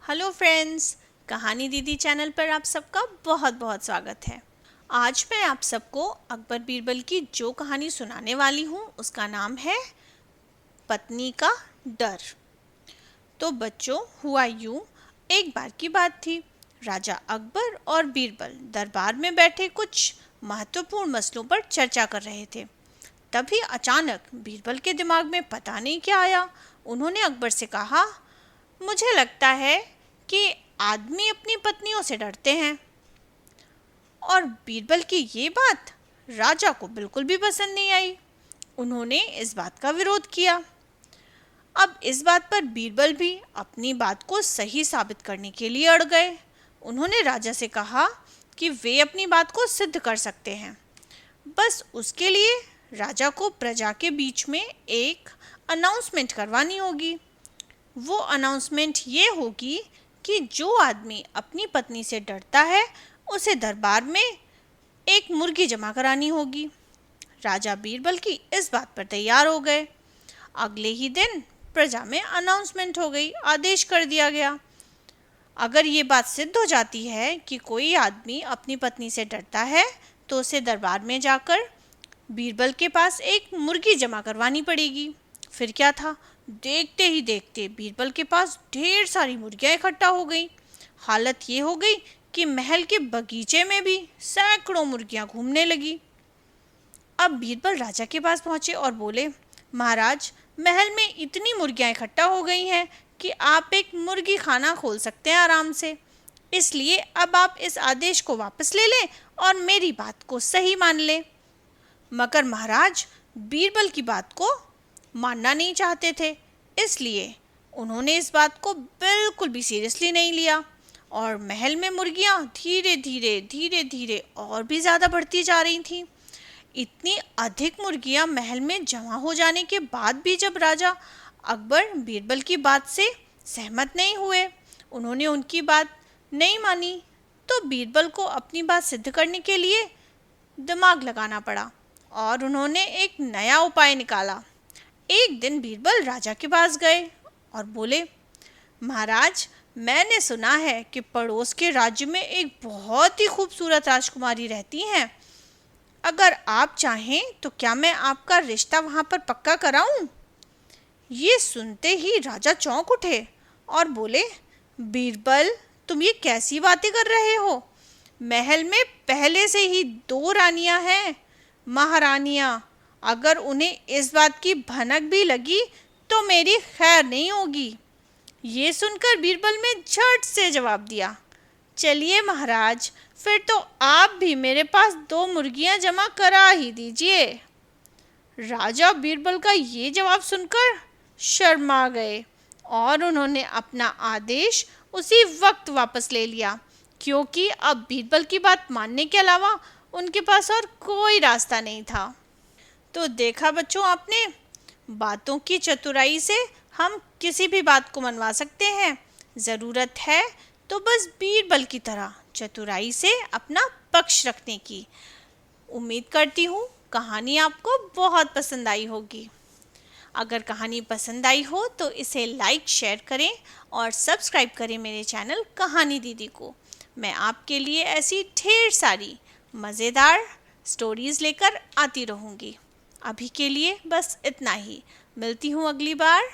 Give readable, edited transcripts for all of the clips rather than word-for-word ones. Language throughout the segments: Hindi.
हेलो फ्रेंड्स, कहानी दीदी चैनल पर आप सबका बहुत बहुत स्वागत है। आज मैं आप सबको अकबर बीरबल की जो कहानी सुनाने वाली हूँ उसका नाम है पत्नी का डर। तो बच्चों, हुआ यूं, एक बार की बात थी। राजा अकबर और बीरबल दरबार में बैठे कुछ महत्वपूर्ण मसलों पर चर्चा कर रहे थे। तभी अचानक बीरबल के दिमाग में पता नहीं क्या आया। उन्होंने अकबर से कहा, मुझे लगता है कि आदमी अपनी पत्नियों से डरते हैं। और बीरबल की ये बात राजा को बिल्कुल भी पसंद नहीं आई। उन्होंने इस बात का विरोध किया। अब इस बात पर बीरबल भी अपनी बात को सही साबित करने के लिए अड़ गए। उन्होंने राजा से कहा कि वे अपनी बात को सिद्ध कर सकते हैं। बस उसके लिए राजा को प्रजा के बीच में एक अनाउंसमेंट करवानी होगी। वो अनाउंसमेंट ये होगी कि जो आदमी अपनी पत्नी से डरता है उसे दरबार में एक मुर्गी जमा करानी होगी। राजा बीरबल की इस बात पर तैयार हो गए। अगले ही दिन प्रजा में अनाउंसमेंट हो गई, आदेश कर दिया गया। अगर ये बात सिद्ध हो जाती है कि कोई आदमी अपनी पत्नी से डरता है तो उसे दरबार में जाकर बीरबल के पास एक मुर्गी जमा करवानी पड़ेगी। फिर क्या था, देखते ही देखते बीरबल के पास ढेर सारी मुर्गियां इकट्ठा हो गई। हालत ये हो गई कि महल के बगीचे में भी सैकड़ों मुर्गियां घूमने लगी। अब बीरबल राजा के पास पहुंचे और बोले, महाराज, महल में इतनी मुर्गियां इकट्ठा हो गई हैं कि आप एक मुर्गी खाना खोल सकते हैं आराम से। इसलिए अब आप इस आदेश को वापस ले लें और मेरी बात को सही मान लें। मगर महाराज बीरबल की बात को मानना नहीं चाहते थे, इसलिए उन्होंने इस बात को बिल्कुल भी सीरियसली नहीं लिया और महल में मुर्गियां धीरे धीरे और भी ज़्यादा बढ़ती जा रही थीं। इतनी अधिक मुर्गियां महल में जमा हो जाने के बाद भी जब राजा अकबर बीरबल की बात से सहमत नहीं हुए, उन्होंने उनकी बात नहीं मानी, तो बीरबल को अपनी बात सिद्ध करने के लिए दिमाग लगाना पड़ा और उन्होंने एक नया उपाय निकाला। एक दिन बीरबल राजा के पास गए और बोले, महाराज, मैंने सुना है कि पड़ोस के राज्य में एक बहुत ही खूबसूरत राजकुमारी रहती हैं। अगर आप चाहें तो क्या मैं आपका रिश्ता वहाँ पर पक्का कराऊं? ये सुनते ही राजा चौंक उठे और बोले, बीरबल, तुम ये कैसी बातें कर रहे हो? महल में पहले से ही 2 रानियां हैं, महारानियां। अगर उन्हें इस बात की भनक भी लगी तो मेरी खैर नहीं होगी। ये सुनकर बीरबल ने झट से जवाब दिया, चलिए महाराज, फिर तो आप भी मेरे पास 2 मुर्गियां जमा करा ही दीजिए। राजा बीरबल का ये जवाब सुनकर शर्मा गए और उन्होंने अपना आदेश उसी वक्त वापस ले लिया, क्योंकि अब बीरबल की बात मानने के अलावा उनके पास और कोई रास्ता नहीं था। तो देखा बच्चों आपने, बातों की चतुराई से हम किसी भी बात को मनवा सकते हैं। ज़रूरत है तो बस बीरबल की तरह चतुराई से अपना पक्ष रखने की। उम्मीद करती हूँ कहानी आपको बहुत पसंद आई होगी। अगर कहानी पसंद आई हो तो इसे लाइक शेयर करें और सब्सक्राइब करें मेरे चैनल कहानी दीदी को। मैं आपके लिए ऐसी ढेर सारी मज़ेदार स्टोरीज़ लेकर आती रहूँगी। अभी के लिए बस इतना ही। मिलती हूँ अगली बार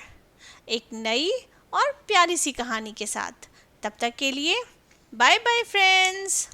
एक नई और प्यारी सी कहानी के साथ। तब तक के लिए बाय बाय फ्रेंड्स।